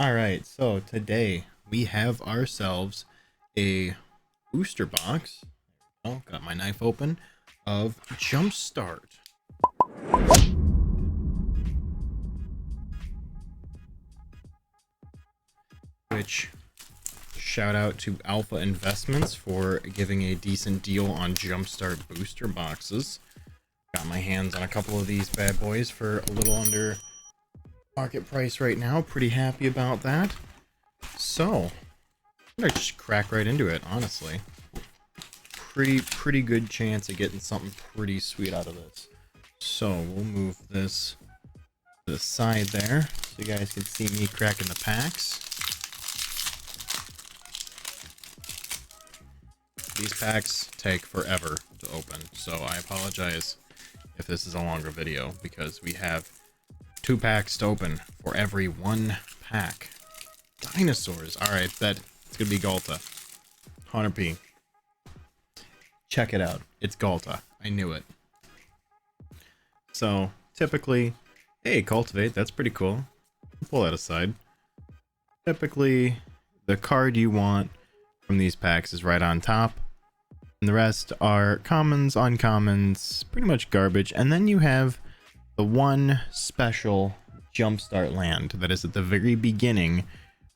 All right, so today we have ourselves a booster box. Oh, got my knife open of Jumpstart, which shout out to Alpha Investments for giving a decent deal on Jumpstart booster boxes. Got my hands on a couple of these bad boys for a little under market price right now. Pretty happy about that. So, I'm gonna just crack right into it, honestly. Pretty good chance of getting something pretty sweet out of this. So we'll move this to the side there so you guys can see me cracking the packs. These packs take forever to open, so I apologize if this is a longer video because we have 2 packs to open for every 1 pack. Dinosaurs. Alright, it's gonna be Galta. 100p. Check it out. It's Galta. I knew it. So, typically, hey, cultivate, that's pretty cool. Pull that aside. Typically, the card you want from these packs is right on top. And the rest are commons, uncommons, pretty much garbage. And then you have the one special Jumpstart land that is at the very beginning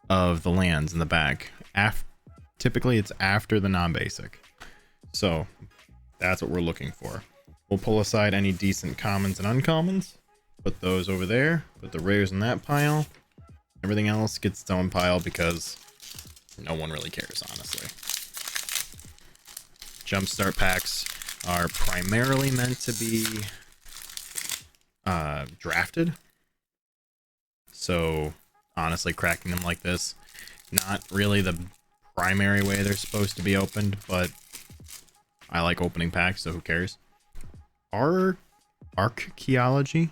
of the lands in the back. Typically, it's after the non-basic. So, that's what we're looking for. We'll pull aside any decent commons and uncommons. Put those over there. Put the rares in that pile. Everything else gets its own pile because no one really cares, honestly. Jumpstart packs are primarily meant to be drafted. So, honestly, cracking them like this, not really the primary way they're supposed to be opened, but I like opening packs, so who cares? Archaeology?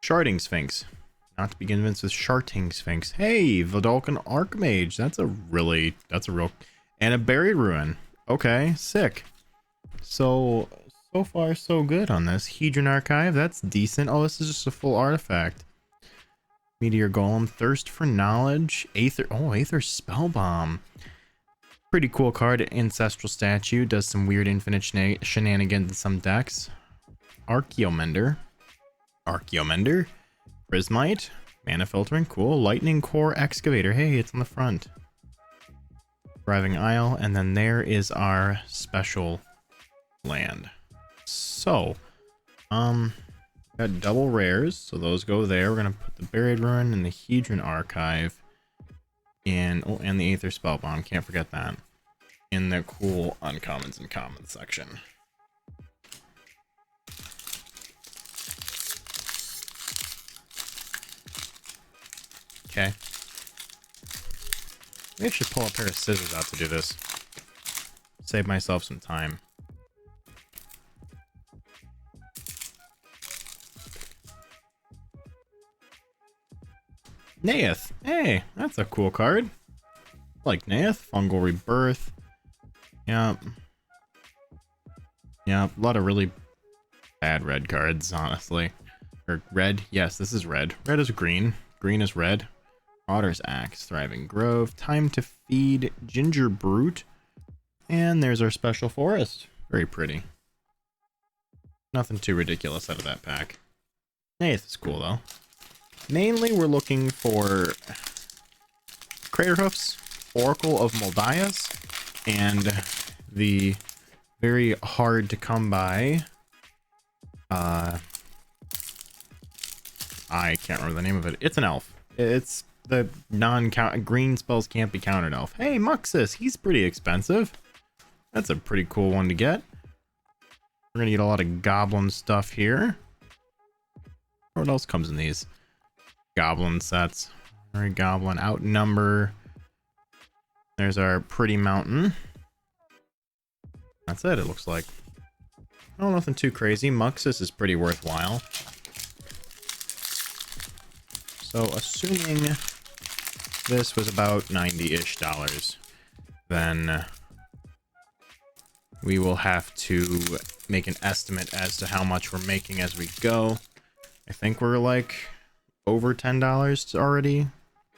Sharding Sphinx. Not to be convinced with Sharting Sphinx. Hey, Vidalcan Archmage. That's a real... And a Buried Ruin. Okay, sick. So far so good on this. Hedron Archive, that's decent. Oh, this is just a full artifact. Meteor Golem, Thirst for Knowledge, Aether Spellbomb. Pretty cool card. Ancestral Statue, does some weird infinite shenanigans in some decks. Archaeomender, Prismite, Mana Filtering, cool. Lightning Core Excavator, hey, it's on the front. Thriving Isle, and then there is our special land. So, got double rares, so those go there. We're gonna put the Buried Ruin and the Hedron Archive in, and the Aether Spellbomb, can't forget that, in the cool uncommons and commons section. Okay. Maybe I should pull a pair of scissors out to do this. Save myself some time. Naeth. Hey, that's a cool card. Like Naeth. Fungal Rebirth. Yep. Yeah, a lot of really bad red cards, honestly. Or red. Yes, this is red. Red is green. Green is red. Otter's Axe, Thriving Grove, Time to Feed, Ginger Brute, and there's our Special Forest. Very pretty. Nothing too ridiculous out of that pack. Naeth is cool, though. Mainly, we're looking for Craterhoofs, Oracle of Moldias, and the very hard to come by, I can't remember the name of it. It's an elf. It's the green spells can't be countered elf. Hey, Muxus, he's pretty expensive. That's a pretty cool one to get. We're gonna get a lot of goblin stuff here. What else comes in these goblin sets? Very goblin outnumber. There's our pretty mountain. That's it looks like. Oh, nothing too crazy. Muxus is pretty worthwhile. So assuming this was about $90-ish, then we will have to make an estimate as to how much we're making as we go. I think we're like over $10 already.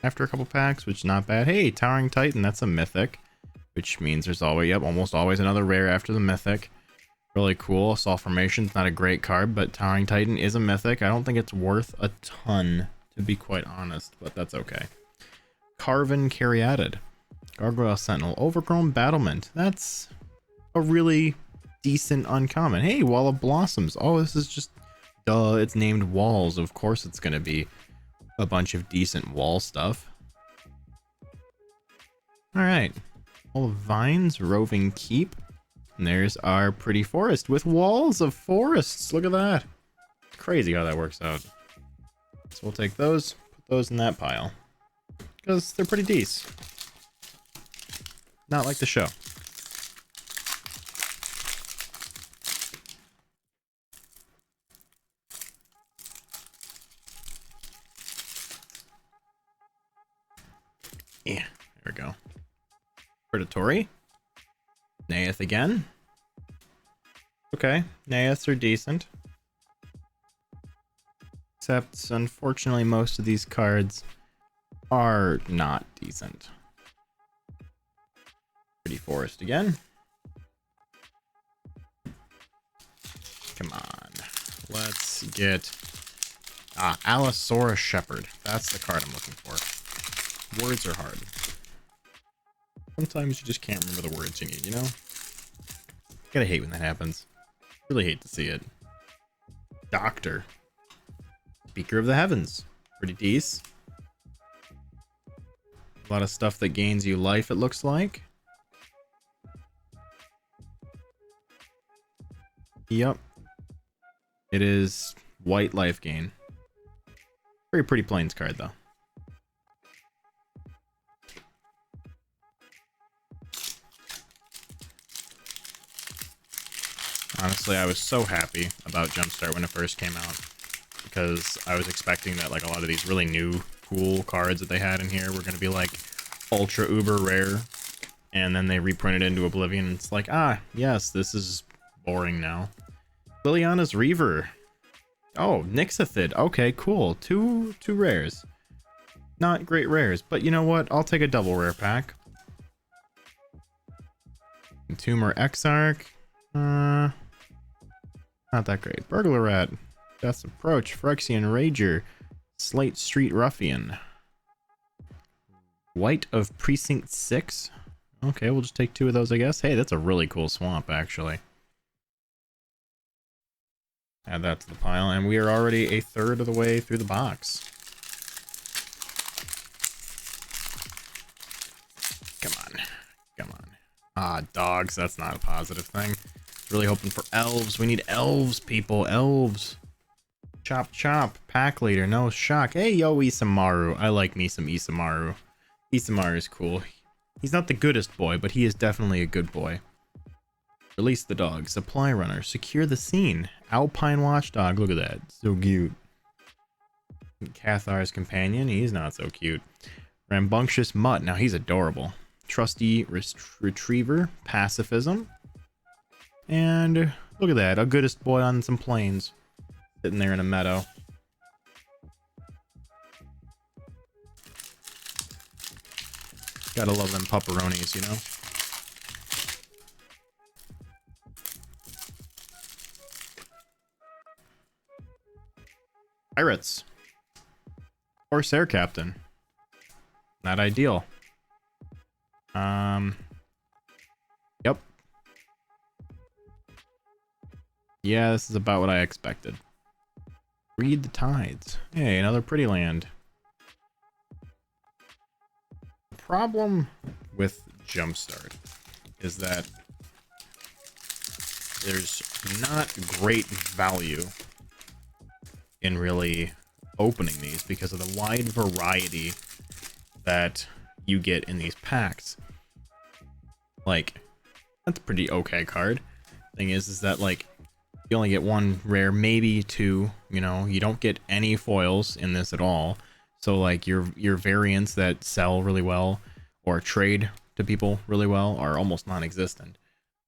after a couple packs, which is not bad. Hey, Towering Titan, that's a mythic, which means there's always, yep, almost always another rare after the mythic. Really cool. Assault Formation's not a great card, but Towering Titan is a mythic. I don't think it's worth a ton, to be quite honest, but that's okay. Carven Caryatid. Gargoyle Sentinel. Overgrown Battlement. That's a really decent uncommon. Hey, Wall of Blossoms. Oh, this is just... duh, it's named Walls. Of course it's going to be a bunch of decent wall stuff. Alright. Wall of Vines. Roving Keep. And there's our pretty forest with walls of forests. Look at that. Crazy how that works out. So we'll take those, put those in that pile. Because they're pretty decent. Not like the show. Yeah, there we go. Predatory. Naeth again. Okay, Naeths are decent. Except, unfortunately, most of these cards are not decent. Pretty Forest again. Come on. Let's get... Allosaurus Shepherd. That's the card I'm looking for. Words are hard. Sometimes you just can't remember the words you need, you know? Gotta hate when that happens. Really hate to see it. Doctor. Speaker of the Heavens. Pretty decent. A lot of stuff that gains you life, it looks like. Yep. It is white life gain. Very pretty Plains card, though. Honestly, I was so happy about Jumpstart when it first came out, because I was expecting that like a lot of these really new cool cards that they had in here were going to be like ultra uber rare, and then they reprinted it into Oblivion and it's like, ah, yes, this is boring now. Liliana's Reaver. Oh, Nixithid. Okay, cool. Two rares. Not great rares, but you know what? I'll take a double rare pack. Tumor Exarch. Not that great. Burglar Rat. Death's Approach. Phyrexian Rager. Slate Street Ruffian. White of Precinct 6. Okay, we'll just take two of those, I guess. Hey, that's a really cool swamp, actually. Add that to the pile, and we are already a third of the way through the box. Come on. Come on. Ah, dogs. That's not a positive thing. Really hoping for elves. We need elves, people. Elves. Chop, chop. Pack leader. No shock. Hey, yo, Isamaru. I like me some Isamaru. Isamaru is cool. He's not the goodest boy, but he is definitely a good boy. Release the dog. Supply runner. Secure the scene. Alpine watchdog. Look at that. So cute. Cathar's companion. He's not so cute. Rambunctious mutt. Now he's adorable. Trusty retriever. Pacifism. And look at that. A goodest boy on some plains. Sitting there in a meadow. Gotta love them pepperonis, you know? Pirates. Corsair Captain. Not ideal. Yep. Yeah, this is about what I expected. Read the Tides. Hey, another pretty land. The problem with Jumpstart is that there's not great value in really opening these because of the wide variety that you get in these packs. Like, that's a pretty okay card. Thing is that like you only get one rare, maybe two, you know, you don't get any foils in this at all. So like your variants that sell really well or trade to people really well are almost non-existent.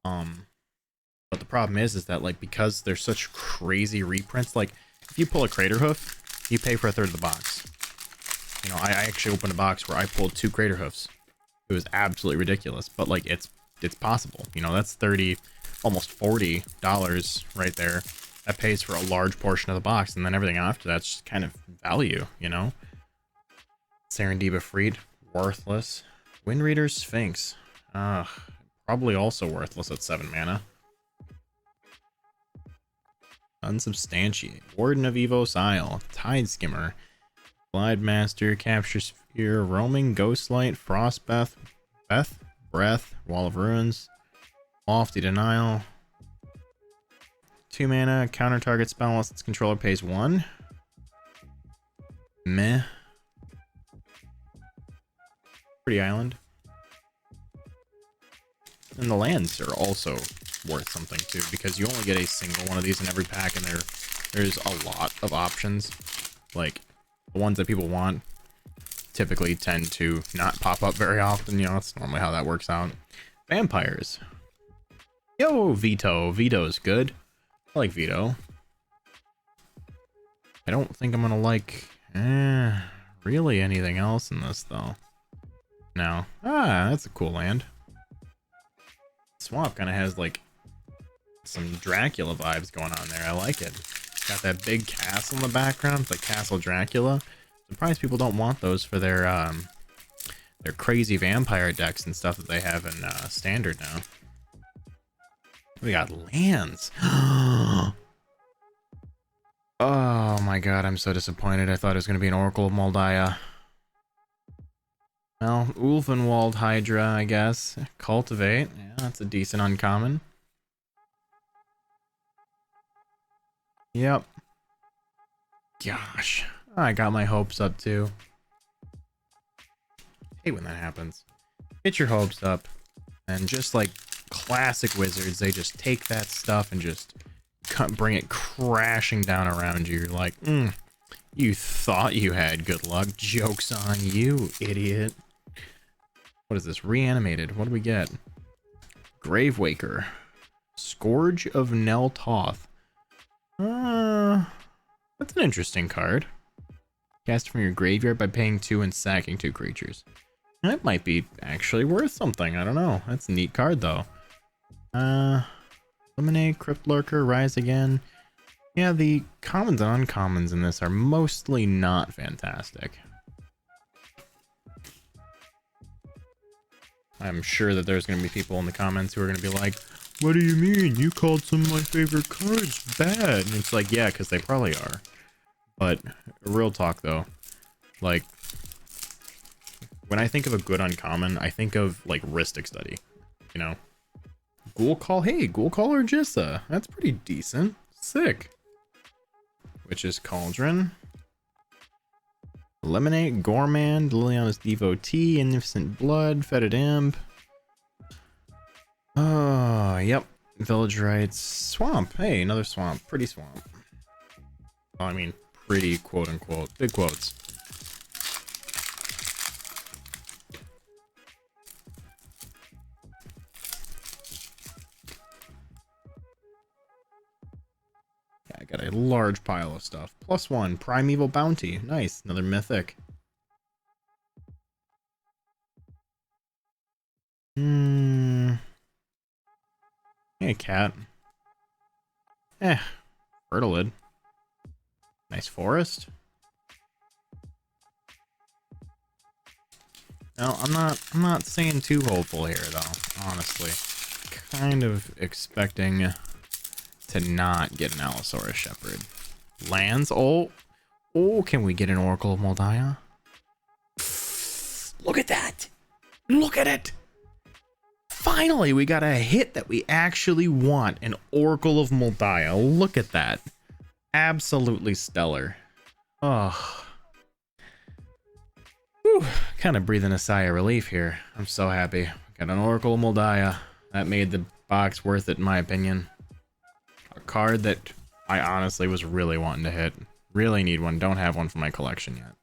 But the problem is that like because there's such crazy reprints, like if you pull a Crater Hoof, you pay for a third of the box. You know, I actually opened a box where I pulled 2 Crater Hoofs. It was absolutely ridiculous, but like it's possible. You know, that's 30, almost $40 right there. That pays for a large portion of the box, and then everything after that's just kind of value, you know. Serendiba Freed, worthless. Wind Reader Sphinx, probably also worthless at 7 mana. Unsubstantiate, Warden of Evos Isle, Tide Skimmer, Glide Master, Capture Sphere, Roaming Ghostlight, Frostbeth, Breath, Wall of Ruins, Lofty Denial. 2 mana, counter target spell unless its controller pays 1. Meh. Pretty island. And the lands are also worth something too, because you only get a single one of these in every pack, and there's a lot of options. Like, the ones that people want typically tend to not pop up very often. You know, that's normally how that works out. Vampires. Yo, Veto. Veto's good. I like Veto. I don't think I'm gonna like really anything else in this though. No. That's a cool land. Swamp kind of has like some Dracula vibes going on there. I like it. Got that big castle in the background. It's like Castle Dracula. Surprised people don't want those for their crazy vampire decks and stuff that they have in standard now. We got lands. Oh my god, I'm so disappointed. I thought it was going to be an Oracle of Moldiah. Well, Ulvenwald Hydra, I guess. Cultivate. Yeah, that's a decent uncommon. Yep. Gosh. I got my hopes up too. Hate when that happens. Get your hopes up, and just like classic Wizards, they just take that stuff and just bring it crashing down around you. You're like, you thought you had good luck. Joke's on you, idiot. What is this? Reanimated. What do we get? Gravewaker. Scourge of Nel Toth. That's an interesting card. Cast it from your graveyard by paying 2 and sacking 2 creatures. That might be actually worth something. I don't know. That's a neat card, though. Eliminate, Crypt Lurker, Rise Again. Yeah, the commons and uncommons in this are mostly not fantastic. I'm sure that there's going to be people in the comments who are going to be like, what do you mean? You called some of my favorite cards bad. And it's like, yeah, because they probably are. But real talk, though. Like, when I think of a good uncommon, I think of, like, Rhystic Study. You know? Ghoul Call. Hey, Ghoul Call or Jissa. That's pretty decent. Sick. Witch's Cauldron. Eliminate, Gormand, Liliana's Devotee, Innocent Blood, Fetid Imp. Oh, yep. Village Rites. Swamp. Hey, another swamp. Pretty swamp. Well, I mean, pretty, quote unquote. Big quotes. I got a large pile of stuff. +1, Primeval Bounty. Nice, another mythic. Hey, cat. Fertilid. Nice forest. No, I'm not saying too hopeful here though, honestly. Kind of expecting to not get an Allosaurus Shepherd. Lands? Oh, can we get an Oracle of Moldiah? Look at that! Look at it! Finally, we got a hit that we actually want. An Oracle of Moldiah. Look at that. Absolutely stellar. Oh. Whew. Kind of breathing a sigh of relief here. I'm so happy. Got an Oracle of Moldiah. That made the box worth it, in my opinion. A card that I honestly was really wanting to hit. Really need one. Don't have one for my collection yet.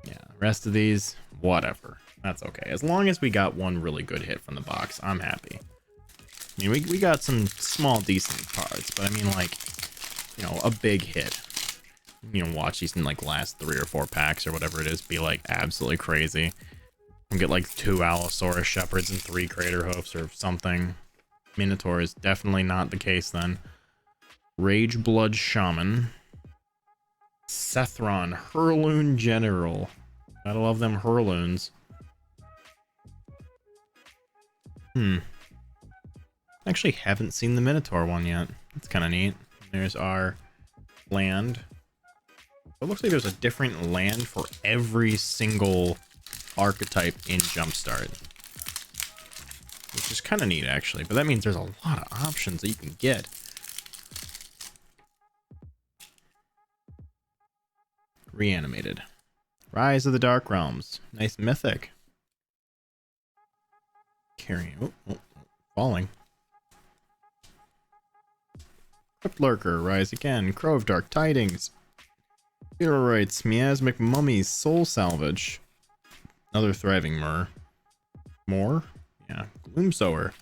Yeah, rest of these, whatever. That's okay. As long as we got one really good hit from the box, I'm happy. I mean, we got some small, decent cards, but I mean, like, you know, a big hit. You know, watch these in like last 3 or 4 packs or whatever it is be like absolutely crazy. And get like 2 Allosaurus Shepherds and 3 Crater Hoofs or something. Minotaur is definitely not the case then. Rage Blood Shaman. Sethron, Hurloon General. Gotta love them Hurloons. Actually haven't seen the Minotaur one yet. That's kind of neat. There's our land. It looks like there's a different land for every single archetype in Jumpstart. Which is kind of neat, actually. But that means there's a lot of options that you can get. Reanimated. Rise of the Dark Realms. Nice mythic. Carrying. Oh, falling. Crypt Lurker. Rise again. Crow of Dark Tidings. Meteorites. Miasmic Mummies. Soul Salvage. Another Thriving Myrrh. More? Yeah. Gloomsower.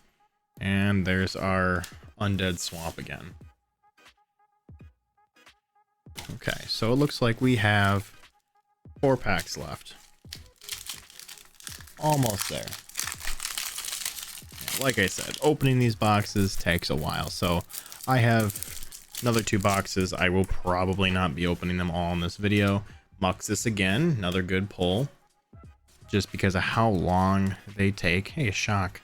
And there's our Undead Swamp again. Okay, so it looks like we have 4 packs left. Almost there. Yeah, like I said, opening these boxes takes a while, so I have another 2 boxes. I will probably not be opening them all in this video. Muxus again, another good pull. Just because of how long they take. Hey, shock.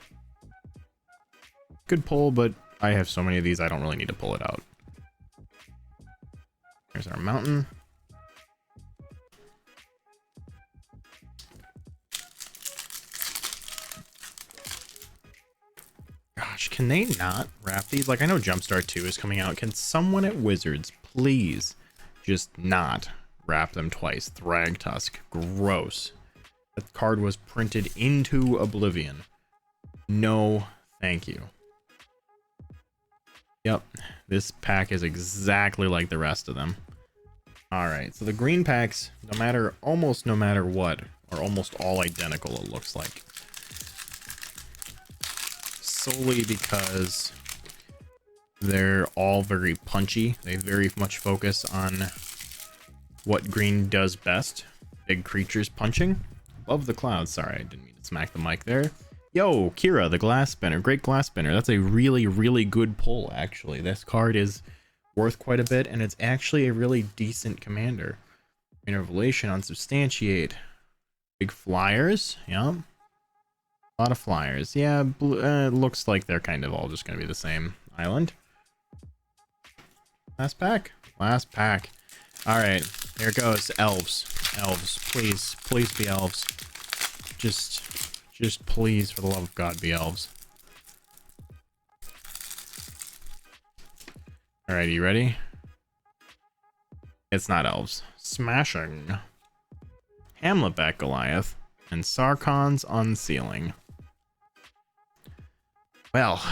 Good pull, but I have so many of these I don't really need to pull it out. There's our mountain. Gosh, can they not wrap these? Like, I know Jumpstart 2 is coming out. Can someone at Wizards please just not wrap them twice? Thragtusk. Gross. That card was printed into oblivion. No, thank you. Yep, this pack is exactly like the rest of them. Alright, so the green packs, almost no matter what, are almost all identical, it looks like. Solely because they're all very punchy. They very much focus on what green does best. Big creatures punching. Love the clouds. Sorry, I didn't mean to smack the mic there. Yo, Kira, the Glass Spinner. Great Glass Spinner. That's a really, really good pull, actually. This card is worth quite a bit, and it's actually a really decent commander. Revelation, Unsubstantiate. Big flyers. Yeah. A lot of flyers. Yeah, it looks like they're kind of all just going to be the same island. Last pack. Last pack. Alright, here it goes. Elves. Elves. Please. Please be elves. Just please, for the love of God, be elves. Alright, you ready? It's not elves. Smashing. Hamletback Goliath. And Sarkon's Unsealing. Well,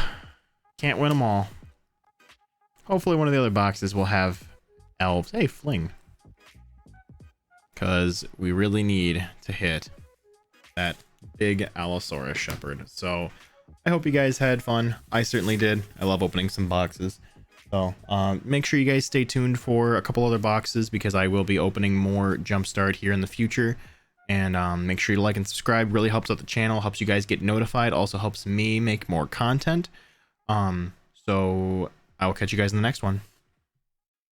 can't win them all. Hopefully one of the other boxes will have elves. Hey, Fling. Because we really need to hit that big Allosaurus Shepherd. So I hope you guys had fun. I certainly did. I love opening some boxes. So make sure you guys stay tuned for a couple other boxes because I will be opening more Jumpstart here in the future. And make sure you like and subscribe. Really helps out the channel, helps you guys get notified, also helps me make more content. So I will catch you guys in the next one.